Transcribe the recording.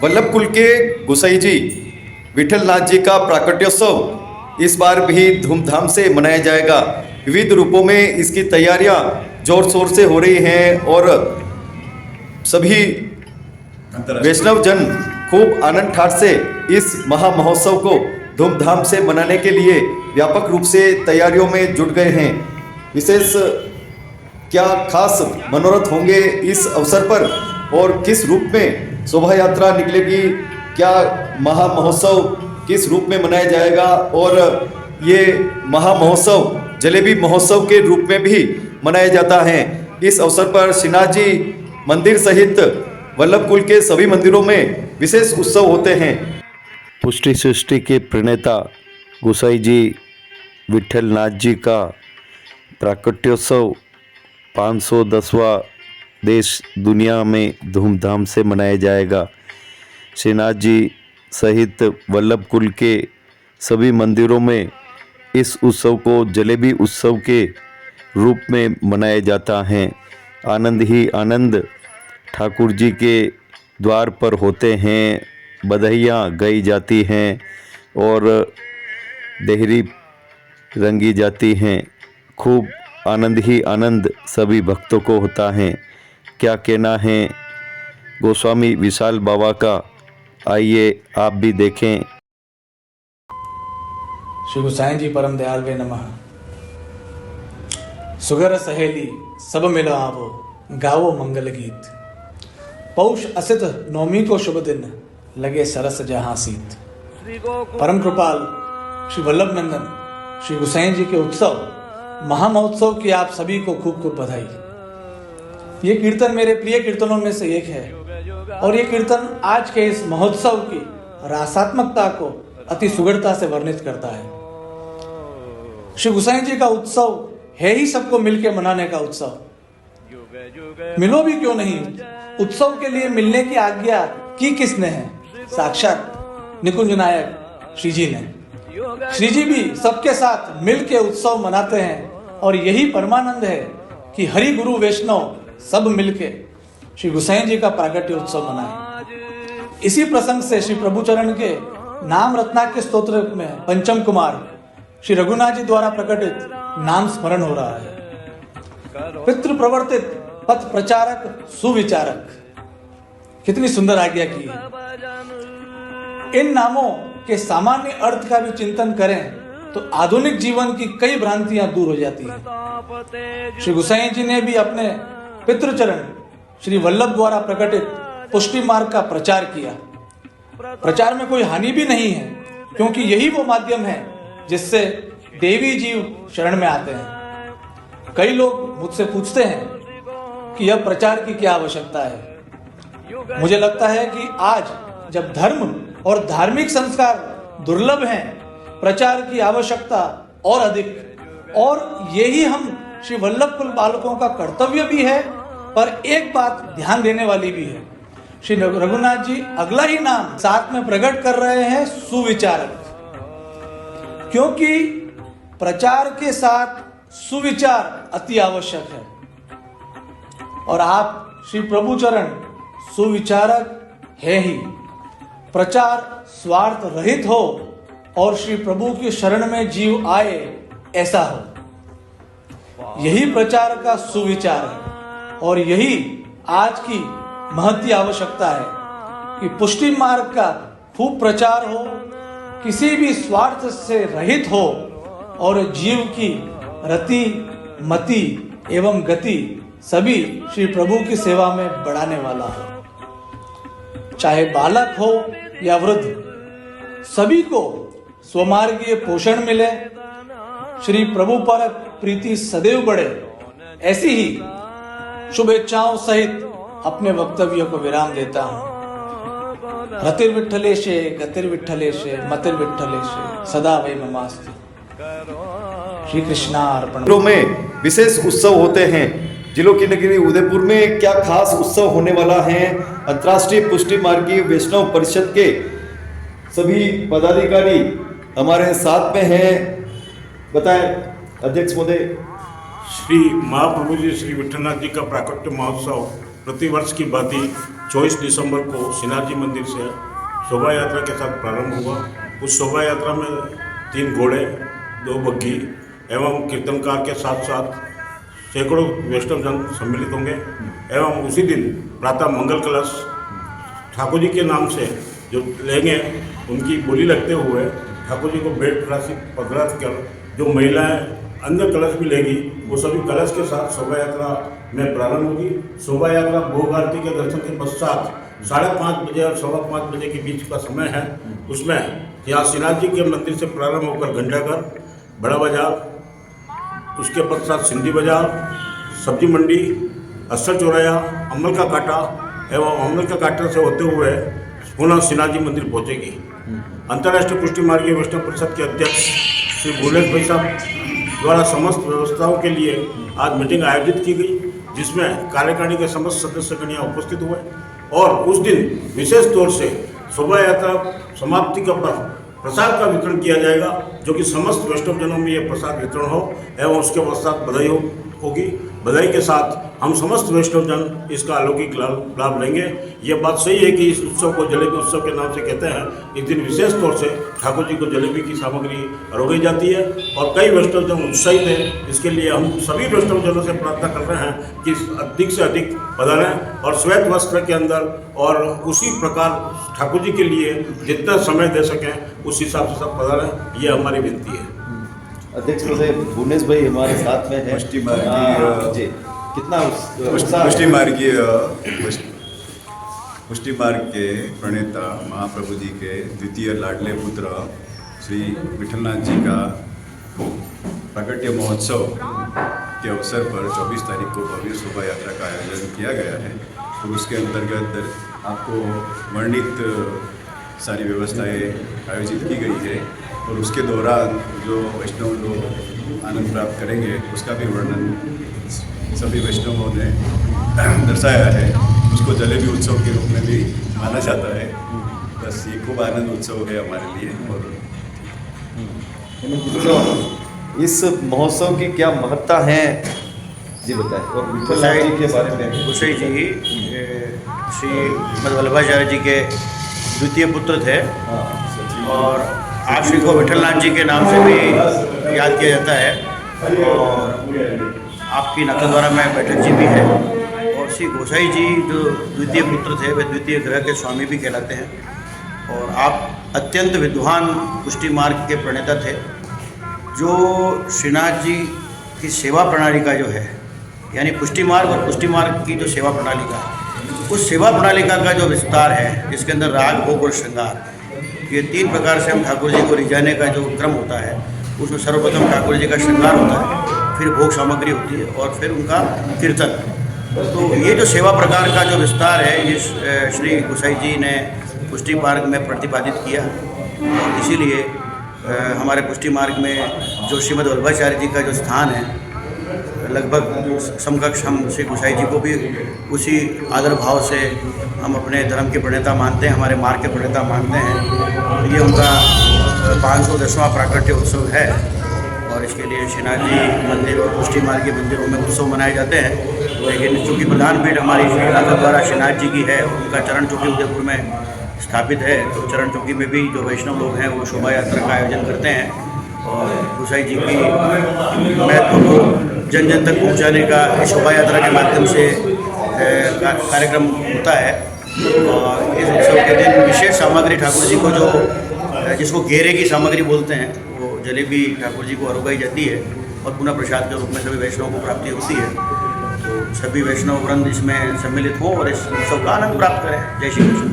वल्लभ कुल के गुसाई जी विठल नाथ जी का प्राकट्योत्सव इस बार भी धूमधाम से मनाया जाएगा। विविध रूपों में इसकी तैयारियां जोर शोर से हो रही हैं और सभी वैष्णव जन खूब आनंद ठाट से इस महा महोत्सव को धूमधाम से मनाने के लिए व्यापक रूप से तैयारियों में जुट गए हैं। विशेष क्या खास मनोरथ होंगे इस अवसर पर और किस रूप में शोभा यात्रा निकलेगी, क्या महा महोत्सव किस रूप में मनाया जाएगा और ये महा महोत्सव जलेबी महोत्सव के रूप में भी मनाया जाता है। इस अवसर पर श्रीनाथ जी मंदिर सहित वल्लभ कुल के सभी मंदिरों में विशेष उत्सव होते हैं। पुष्टि सृष्टि के प्रणेता गुसाई जी विठल नाथ जी का प्राकट्योत्सव 510वां देश दुनिया में धूमधाम से मनाया जाएगा। श्रीनाथ जी सहित वल्लभ कुल के सभी मंदिरों में इस उत्सव को जलेबी उत्सव के रूप में मनाया जाता है। आनंद ही आनंद ठाकुर जी के द्वार पर होते हैं, बधाइयाँ गाई जाती हैं और देहरी रंगी जाती हैं। खूब आनंद ही आनंद सभी भक्तों को होता है। क्या कहना है गोस्वामी विशाल बाबा का, आइए आप भी देखें। श्री गोसाई जी परम दयाल वे नमः। सुगर सहेली सब मिलो आवो, गावो मंगल गीत। पौष असित नौमी को शुभ दिन, लगे सरस जहां सीत। परम कृपाल श्री वल्लभ नंदन श्री गोसाई जी के उत्सव महामहोत्सव की आप सभी को खूब खूब बधाई। ये कीर्तन मेरे प्रिय कीर्तनों में से एक है और ये कीर्तन आज के इस महोत्सव की रासात्मकता को अति सुगढ़ता से वर्णित करता है। श्री गोसाई जी का उत्सव है ही सबको मिलकर मनाने का उत्सव। मिलो भी क्यों नहीं, उत्सव के लिए मिलने की आज्ञा की किसने है? साक्षात निकुंज नायक श्री जी ने। श्री जी भी सबके साथ मिलके उत्सव मनाते हैं और यही परमानंद है कि हरि गुरु वैष्णव सब मिलके श्री गोसाई जी का प्राकट्य उत्सव मनाएं। इसी प्रसंग से श्री प्रभुचरण के नाम रत्नाकर स्तोत्र में पंचम कुमार श्री रघुनाथ जी द्वारा प्रकटित नाम स्मरण हो रहा है। पितृ प्रवर्तित पथ प्रचारक सुविचारक, कितनी सुंदर आज्ञा की है। इन नामों के सामान्य अर्थ का भी चिंतन करें तो आधुनिक जीवन की कई भ्रांतियां दूर हो जाती हैं। श्री गोसाई जी ने भी अपने पितृचरण श्री वल्लभ द्वारा प्रकटित पुष्टि मार्ग का प्रचार किया। प्रचार में कोई हानि भी नहीं है, क्योंकि यही वो माध्यम है जिससे देवी जीव शरण में आते हैं। कई लोग मुझसे पूछते हैं कि अब प्रचार की क्या आवश्यकता है। मुझे लगता है कि आज जब धर्म और धार्मिक संस्कार दुर्लभ हैं, प्रचार की आवश्यकता और अधिक। और यही हम श्री वल्लभ कुल बालकों का कर्तव्य भी है, पर एक बात ध्यान देने वाली भी है। श्री रघुनाथ जी अगला ही नाम साथ में प्रकट कर रहे हैं, सुविचारक। क्योंकि प्रचार के साथ सुविचार अति आवश्यक है और आप श्री प्रभुचरण सुविचारक है ही। प्रचार स्वार्थ रहित हो और श्री प्रभु की शरण में जीव आए, ऐसा हो। यही प्रचार का सुविचार है और यही आज की महती आवश्यकता है कि पुष्टि मार्ग का खूब प्रचार हो, किसी भी स्वार्थ से रहित हो और जीव की रति मति एवं गति सभी श्री प्रभु की सेवा में बढ़ाने वाला हो। चाहे बालक हो या वृद्ध, सभी को स्वमार्गीय पोषण मिले, श्री प्रभु पर प्रीति सदैव बढ़े, ऐसी ही शुभेच्छाओं सहित अपने वक्तव्य को विराम देता हूँ। रतिर्विठ्ठलेशे गतिर्विठ्ठलेशे मतिर्विठ्ठलेशे सदा वै ममास्तु। श्री कृष्णार्पण। में विशेष उत्सव होते हैं। जिलों की नगरी उदयपुर में क्या खास उत्सव होने वाला है? अंतर्राष्ट्रीय पुष्टि मार्गी वैष्णव परिषद के सभी पदाधिकारी हमारे साथ में हैं। बताएं अध्यक्ष महोदय। श्री महाप्रभु जी श्री विठलनाथ जी का प्राकट्य महोत्सव प्रतिवर्ष की भांति 24 दिसंबर को श्रीनाथ जी मंदिर से शोभा यात्रा के साथ प्रारंभ हुआ। उस शोभा यात्रा में 3 घोड़े, 2 बग्घी एवं कीर्तनकार के साथ साथ सैकड़ों वैष्णव जन सम्मिलित होंगे एवं उसी दिन प्रातः मंगल कलश ठाकुर जी के नाम से जो लेंगे, उनकी बोली लगते हुए ठाकुर जी को भेंट राशि पधरात कर जो महिलाएं अन्य कलश भी लेगी, वो सभी कलश के साथ शोभा यात्रा में प्रारंभ होगी। शोभा यात्रा भोग आरती के दर्शन के पश्चात 5:30 बजे और 5:15 बजे के बीच का समय है। उसमें यहाँ श्रीनाथ जी के मंदिर से प्रारंभ होकर घंटाघर, बड़ा बाजार, उसके पश्चात सिंधी बाजार, सब्जी मंडी, अस्सर चौराया, अमल का कांटा एवं अमल का कांटा से होते हुए पुनः श्रीनाथ जी मंदिर पहुँचेगी। अंतर्राष्ट्रीय पुष्टि मार्गीय वैष्णव परिषद के अध्यक्ष श्री भुवनेश भाई साहब द्वारा समस्त व्यवस्थाओं के लिए आज मीटिंग आयोजित की गई, जिसमें कार्यकारिणी के समस्त सदस्यगण यहाँ उपस्थित हुए और उस दिन विशेष तौर से शोभा यात्रा समाप्ति का पर प्रसाद का वितरण किया जाएगा, जो कि समस्त वैष्णव जनों में ये प्रसाद वितरण हो एवं उसके पश्चात बधाई होगी। बधाई के साथ हम समस्त वैष्णव जन इसका अलौकिक लाभ लेंगे। ये बात सही है कि इस उत्सव को जलेबी उत्सव के नाम से कहते हैं। इस दिन विशेष तौर से ठाकुर जी को जलेबी की सामग्री अरोगाई जाती है और कई वैष्णव जन उत्साहित हैं। इसके लिए हम सभी वैष्णव जनों से प्रार्थना कर रहे हैं कि अधिक से अधिक पधारें और श्वेत वस्त्र के अंदर और उसी प्रकार ठाकुर जी के लिए जितना समय दे सकें उस हिसाब से सब पधारें, ये हमारी विनती है। अध्यक्ष महोदय भुवनेश भाई हमारे साथ में है। जी, कितना पुष्टि मार्ग के प्रणेता महाप्रभु जी के द्वितीय लाडले पुत्र श्री विठलनाथ जी का प्राकट्य महोत्सव के अवसर पर 24 तारीख को भव्य शोभा यात्रा का आयोजन किया गया है। तो उसके अंतर्गत आपको वर्णित सारी व्यवस्थाएं आयोजित की गई है और उसके दौरान जो वैष्णव लोग आनंद प्राप्त करेंगे उसका भी वर्णन सभी वैष्णवों ने दर्शाया है। उसको जलेबी उत्सव के रूप में भी माना जाता है। बस ये खूब आनंद उत्सव है हमारे लिए। और इस महोत्सव की क्या महत्ता है जी बताएं। और विठलनाथ जी के बारे में। गोसाई जी श्री वल्लभाचार्य जी के द्वितीय पुत्र थे और आप श्री को विठलनाथ जी के नाम से भी याद किया जाता है और आपकी नकल द्वारा में बैठक जी भी है। और श्री गोसाई जी जो द्वितीय पुत्र थे वे द्वितीय ग्रह के स्वामी भी कहलाते हैं और आप अत्यंत विद्वान पुष्टि मार्ग के प्रणेता थे। जो श्रीनाथ जी की सेवा प्रणाली का जो है, यानी पुष्टि मार्ग और पुष्टि मार्ग की जो सेवा प्रणाली का, उस सेवा प्रणाली का जो विस्तार है, जिसके अंदर राग, भोग और श्रृंगार, ये 3 प्रकार से हम ठाकुर जी को रिझाने का जो क्रम होता है, उसमें सर्वप्रथम ठाकुर जी का श्रृंगार होता है, फिर भोग सामग्री होती है और फिर उनका कीर्तन। तो ये जो सेवा प्रकार का जो विस्तार है, ये श्री गोसाई जी ने पुष्टि मार्ग में प्रतिपादित किया और इसीलिए हमारे पुष्टि मार्ग में जो श्रीमद् वल्लभाचार्य जी का जो स्थान है, लगभग समकक्ष हम श्री गोसाई जी को भी उसी आदर भाव से हम अपने धर्म के प्रणेता मानते हैं, हमारे मार्ग के प्रणेता मानते हैं। ये उनका 510वां प्राकट्य उत्सव है और इसके लिए श्रीनाथ जी मंदिर और पुष्टि मार्ग के मंदिरों में उत्सव मनाए जाते हैं। लेकिन चूँकि प्रधान पीठ हमारी श्री द्वारा श्रीनाथ जी की है, उनका चरण चौकी उदयपुर में स्थापित है, तो चरण चौकी में भी जो वैष्णव लोग हैं वो शोभा यात्रा का आयोजन करते हैं और गोसाई जी की महत्व को जन जन तक पहुंचाने का इस शोभा यात्रा के माध्यम से कार्यक्रम होता है। और इस उत्सव के दिन विशेष सामग्री ठाकुर जी को जो जिसको घेरे की सामग्री बोलते हैं, वो जलेबी ठाकुर जी को अरोगाई जाती है और पुनः प्रसाद के रूप में सभी वैष्णवों को प्राप्ति होती है। तो सभी वैष्णव वृंद इसमें सम्मिलित हों और इस उत्सव का आनंद प्राप्त करें। जय श्री कृष्ण।